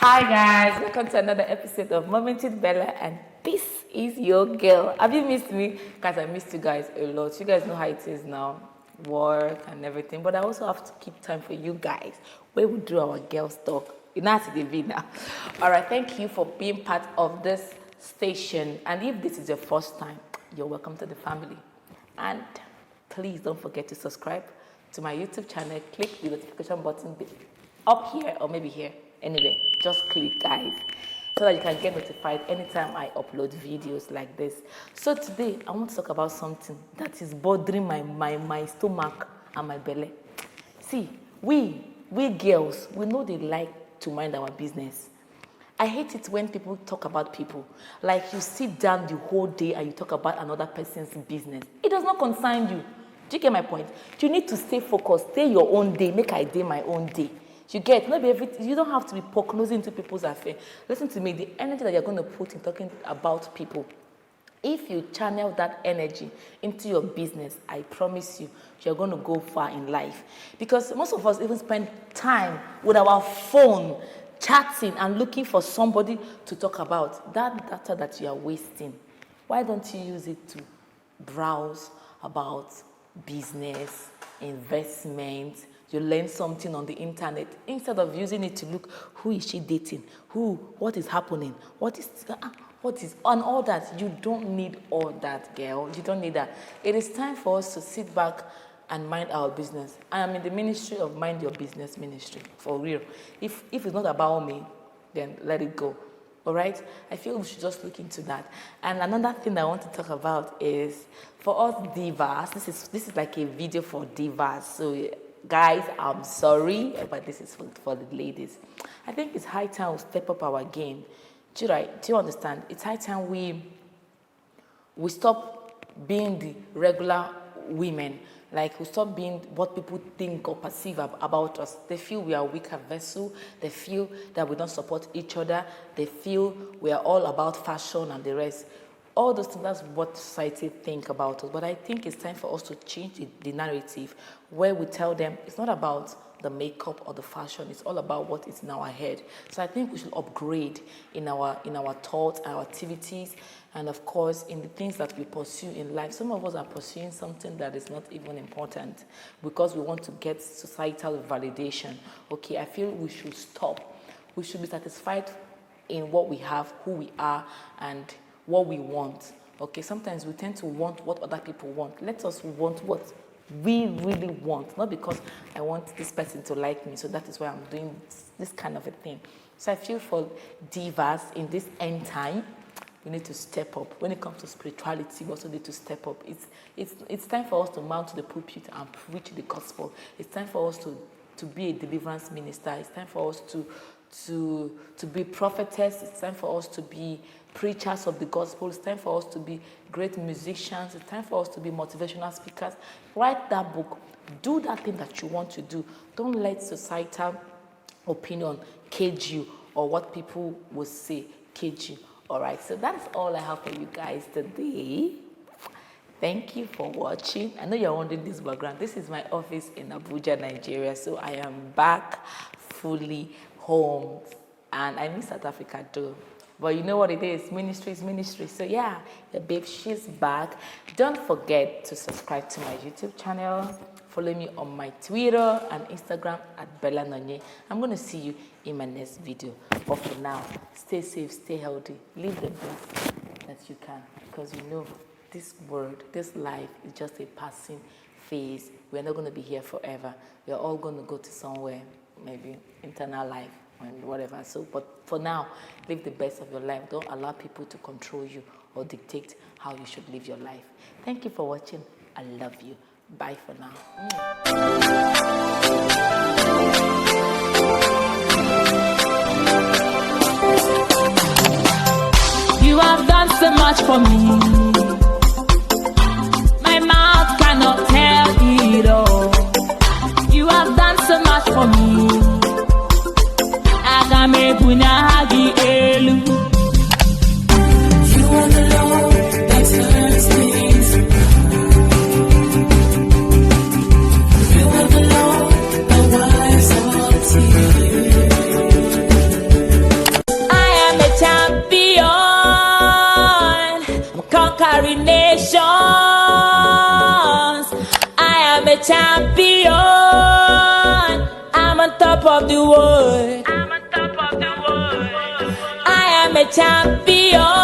Hi guys, welcome to another episode of Moment with Bella, and this is your girl. Have you missed me? Guys, I missed you guys a lot. You guys know how it is now, work and everything, but I also have to keep time for you guys where we do our girls talk. You know how to be now. All right, thank you for being part of this station, and if this is your first time, you're welcome to the family. And please don't forget to subscribe to my YouTube channel. Click the notification button up here or maybe here. Anyway, just click, guys, so that you can get notified anytime I upload videos like this. So today, I want to talk about something that is bothering my stomach and my belly. See, we girls, we know they like to mind our business. I hate it when people talk about people. Like you sit down the whole day and you talk about another person's business. It does not concern you. Do you get my point? You need to stay focused. Stay your own day. Make I day my own day. You get, maybe you don't have to be poke nosing into people's affairs. Listen to me, the energy that you're going to put in talking about people, if you channel that energy into your business, I promise you, you're going to go far in life. Because most of us even spend time with our phone, chatting and looking for somebody to talk about. That data that you are wasting, why don't you use it to browse about business, investment? You learn something on the internet instead of using it to look, who is she dating? What is happening? What is, and all that. You don't need all that, girl. You don't need that. It is time for us to sit back and mind our business. I am in the ministry of mind your business ministry, for real. If it's not about me, then let it go. All right? I feel we should just look into that. And another thing that I want to talk about is, for us divas, this is like a video for divas. So guys, I'm sorry, but this is for the ladies. I think it's high time we step up our game. Do you understand? It's high time we stop being the regular women. Like, we stop being what people think or perceive about us. They feel we are a weaker vessel. They feel that we don't support each other. They feel we are all about fashion and the rest. All those things, that's what society think about us. But I think it's time for us to change the narrative, where we tell them it's not about the makeup or the fashion, it's all about what is in our head. So I think we should upgrade in our thoughts, our activities, and of course in the things that we pursue in life. Some of us are pursuing something that is not even important because we want to get societal validation. Okay, I feel we should stop. We should be satisfied in what we have, who we are, and what we want. Okay, sometimes we tend to want what other people want. Let us want what we really want, not because I want this person to like me, so that is why I'm doing this kind of a thing. So I feel for divas in this end time, we need to step up. When it comes to spirituality, we also need to step up. It's time for us to mount to the pulpit and preach the gospel. It's time for us to be a deliverance minister. It's time for us to be prophetess. It's time for us to be preachers of the gospel. It's time for us to be great musicians. It's time for us to be motivational speakers. Write that book. Do that thing that you want to do. Don't let societal opinion cage you, or what people will say cage you. All right, so that's all I have for you guys today. Thank you for watching. I know you're wondering this background. This is my office in Abuja, Nigeria. So I am back fully home, and I miss South Africa too. But you know what it is, ministry is ministry. So yeah, the babe, she's back. Don't forget to subscribe to my YouTube channel. Follow me on my Twitter and Instagram at Bella Nonye. I'm going to see you in my next video. But for now, stay safe, stay healthy. Live the best that you can. Because you know, this world, this life is just a passing phase. We're not going to be here forever. We're all going to go to somewhere, maybe internal life and whatever. So, but for now, live the best of your life. Don't allow people to control you or dictate how you should live your life. Thank you for watching. I love you. Bye for now. You have done so much for me. My mouth cannot tell it all. You have done so much for me. Agame bunagi elu. You are the Lord that turns things. You are the Lord that wipes all tears. nations. I am a champion. I'm on top of the world. I am a champion.